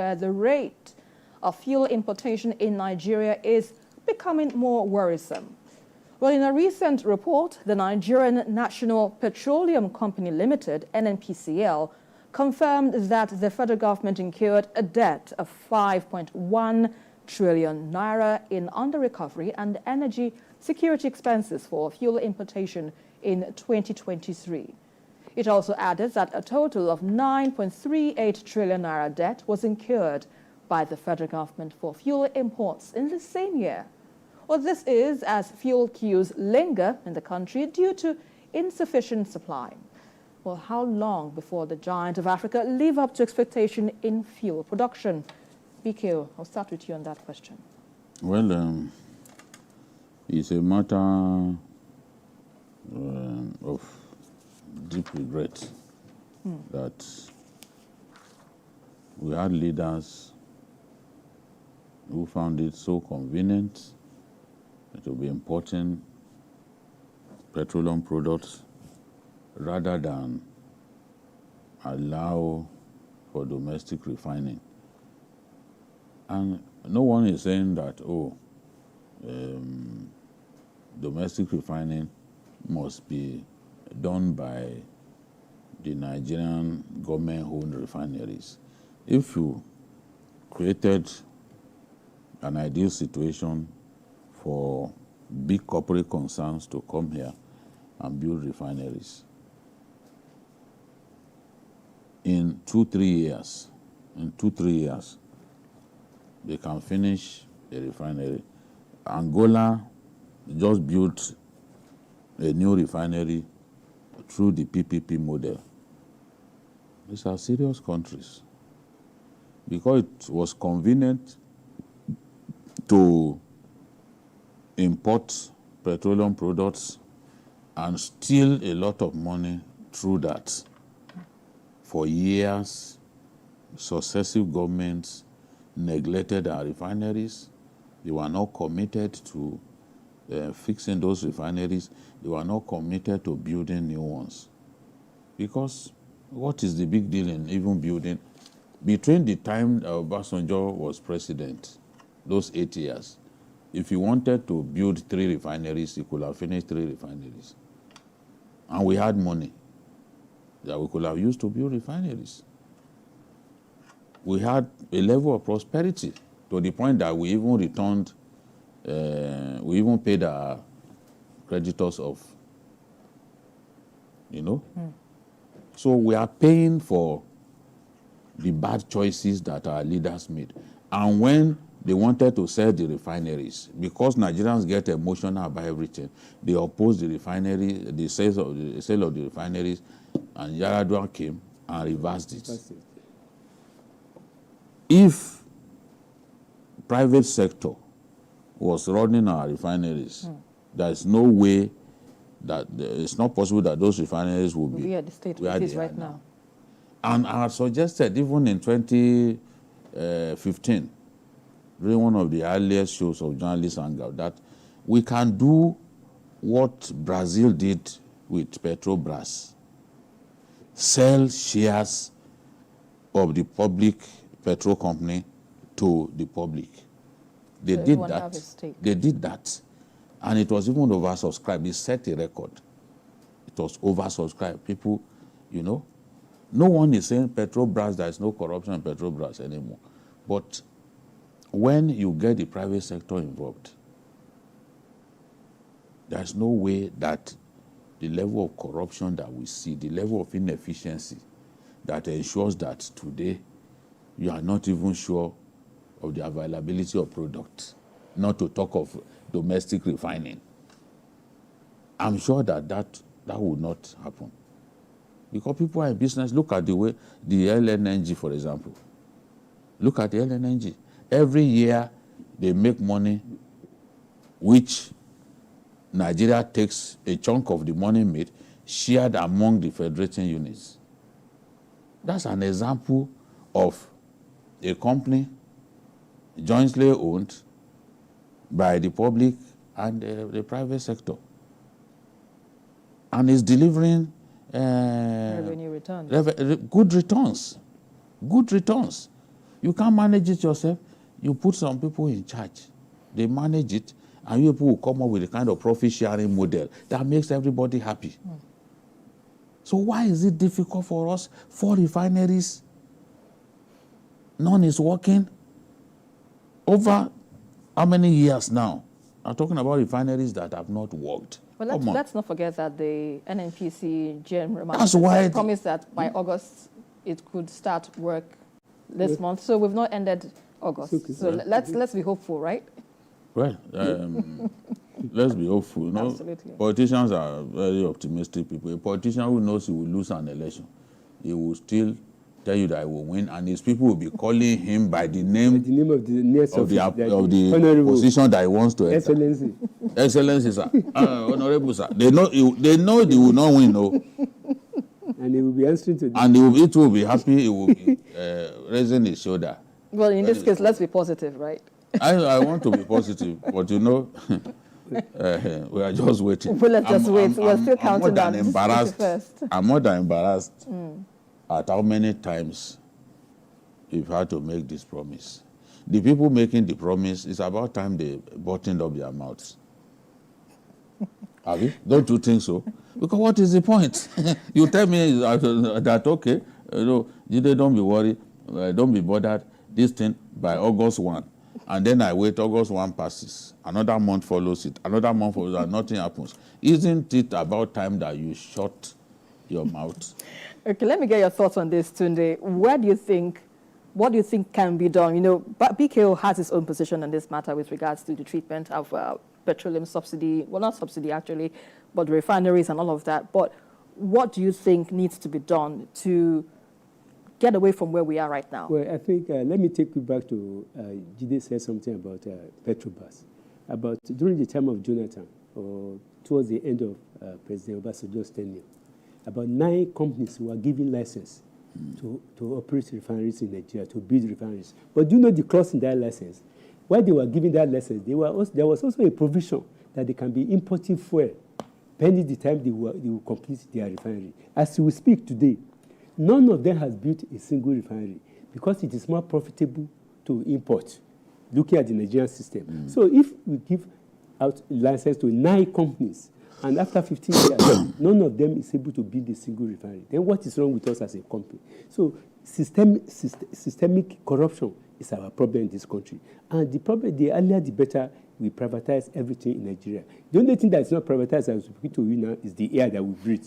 The rate of fuel importation in Nigeria is becoming more worrisome. Well, in a recent report, the Nigerian National Petroleum Company Limited, NNPCL, confirmed that the federal government incurred a debt of 5.1 trillion naira in under-recovery and energy security expenses for fuel importation in 2023. It also added that a total of 9.38 trillion naira debt was incurred by the federal government for fuel imports in the same year. Well, this is as fuel queues linger in the country due to insufficient supply. Well, how long before the giant of Africa live up to expectation in fuel production? BK, I'll start with you on that question. Well, it's a matter of deep regret that we had leaders who found it so convenient to be importing petroleum products rather than allow for domestic refining. And no one is saying that, domestic refining must be done by the Nigerian government-owned refineries. If you created an ideal situation for big corporate concerns to come here and build refineries, in 2-3 years, they can finish a refinery. Angola just built a new refinery through the PPP model. These are serious countries. Because it was convenient to import petroleum products and steal a lot of money through that. For years, successive governments neglected our refineries. They were not committed to fixing those refineries. They were not committed to building new ones. Because what is the big deal in even building? Between the time Obasanjo was president, those 8 years, if he wanted to build 3 refineries, he could have finished 3 refineries. And we had money that we could have used to build refineries. We had a level of prosperity to the point that we even returned, we even paid our creditors off, So we are paying for the bad choices that our leaders made. And when they wanted to sell the refineries, because Nigerians get emotional about everything, they opposed the refinery, the sale of the refineries, and Yaradua came and reversed it. If private sector was running our refineries, there is no way that it's not possible that those refineries will be at the state it is right now. And I had suggested, even in 2015, during one of the earliest shows of Journalist Hangout, that we can do what Brazil did with Petrol. Sell shares of the public petrol company to the public. They did that. They did that. And it was even oversubscribed. It set a record. It was oversubscribed. People, no one is saying Petrobras, there is no corruption in Petrobras anymore. But when you get the private sector involved, there's no way that the level of corruption that we see, the level of inefficiency that ensures that today you are not even sure of the availability of products, not to talk of domestic refining. I'm sure that would not happen. Because people are in business. Look at the way the LNG, for example. Look at the LNG. Every year they make money, which Nigeria takes a chunk of the money made, shared among the federating units. That's an example of a company jointly owned by the public and the private sector. And it's delivering revenue returns. Good returns. You can't manage it yourself. You put some people in charge. They manage it, and you people will come up with a kind of profit-sharing model that makes everybody happy. So why is it difficult for us? 4 refineries, none is working. Over how many years now? I'm talking about refineries that have not worked. Well, let's not forget that the NNPC GM promised that by August it could start work this month. So we've not ended August. Okay. So let's be hopeful, right? Right. Let's be hopeful. You know? Absolutely. Politicians are very optimistic people. A politician who knows he will lose an election, he will still tell you that he will win, and his people will be calling him by the name of the position that he wants to enter. Excellency. Excellency, sir. Honorable, sir. They know he will not win, no. And he will be answering to them. And it will be happy, he will be raising his shoulder. Well, in this case, let's be positive, right? I want to be positive, but you know, we are just waiting. Well, let's just wait. We're still counting down. I'm more than embarrassed at how many times we've had to make this promise. The people making the promise, it's about time they buttoned up their mouths. Have you? Don't you think so? Because what is the point? You tell me that, okay, you know, don't be worried, don't be bothered, this thing by August 1. And then I wait, August 1 passes. Another month follows it. Another month follows it, and nothing happens. Isn't it about time that you shut your mouth? Okay, let me get your thoughts on this, Tunde. What do you think can be done? You know, BKO has its own position on this matter with regards to the treatment of petroleum subsidy, well, not subsidy actually, but the refineries and all of that. But what do you think needs to be done to get away from where we are right now? Well, I think, let me take you back to, Jide said something about Petrobras. About during the time of Jonathan, or towards the end of President Obasanjo's tenure, about 9 companies were given license to operate refineries in Nigeria, to build refineries. But do you know the clause in that license? While they were giving that license, there was also a provision that they can be importing fuel pending the time they will complete their refinery. As we speak today, none of them has built a single refinery because it is more profitable to import, looking at the Nigerian system. So if we give out license to 9 companies, and after 15 years, none of them is able to build a single refinery, then what is wrong with us as a company? So systemic corruption is our problem in this country. And the problem, the earlier the better we privatize everything in Nigeria. The only thing that is not privatized, as I'm speaking to you now, is the air that we breathe.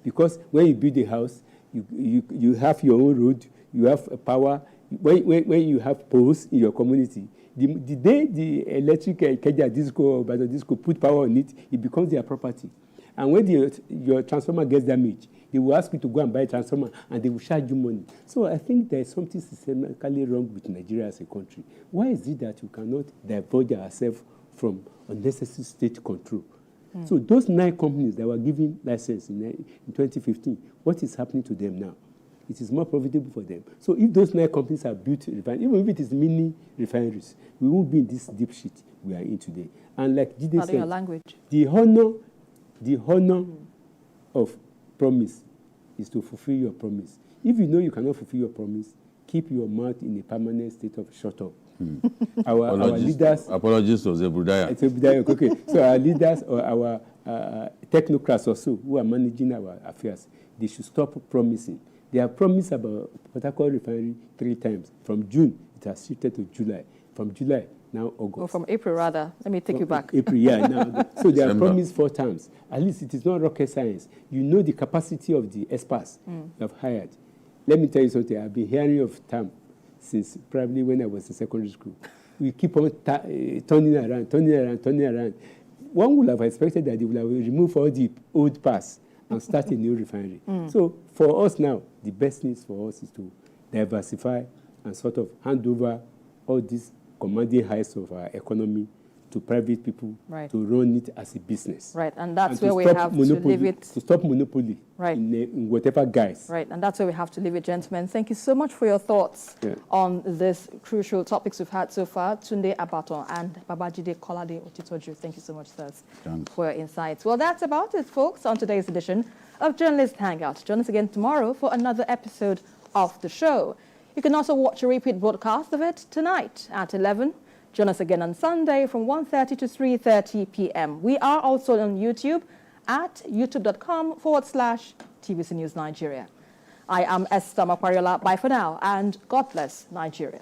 Because when you build a house, you have your own road, you have power. When you have poles in your community, the day the electric Keja Disco or Bado Disco put power on it, it becomes their property. And when your transformer gets damaged, they will ask you to go and buy a transformer, and they will charge you money. So I think there is something systemically wrong with Nigeria as a country. Why is it that we cannot divulge ourselves from unnecessary state control? So those 9 companies that were given license in 2015, what is happening to them now? It is more profitable for them. So if those 9 companies are built refineries, even if it is mini refineries, we won't be in this deep shit we are in today. And like Jide said, your language. The honor of promise is to fulfill your promise. If you know you cannot fulfill your promise, keep your mouth in a permanent state of shut up. Our leaders... Apologies to Zebudaya. Okay. So our leaders or our technocrats also who are managing our affairs, they should stop promising. They have promised about Port Harcourt Refinery 3 times. From June, it has shifted to July. From July, now August. Or from April, rather. Let me take you back. April, yeah. Now, so they have promised 4 times. At least it is not rocket science. You know the capacity of the experts you have hired. Let me tell you something. I've been hearing of TAM since probably when I was in secondary school. We keep on turning around. One would have expected that they would have removed all the old parts and start a new refinery. So for us now, the best thing for us is to diversify and sort of hand over all these commanding heights of our economy to private people to run it as a business. Right, and that's where we have to leave it. To stop monopoly in whatever guise. Right, and that's where we have to leave it, gentlemen. Thank you so much for your thoughts on this crucial topics we've had so far. Tunde Abaton and Babajide Kolade Otitoju. Thank you so much, sirs, for your insights. Well, that's about it, folks, on today's edition of Journalist Hangout. Join us again tomorrow for another episode of the show. You can also watch a repeat broadcast of it tonight at 11. Join us again on Sunday from 1:30 to 3:30 p.m. We are also on YouTube at youtube.com/TVC News Nigeria. I am Esther Makwariola. Bye for now, and God bless Nigeria.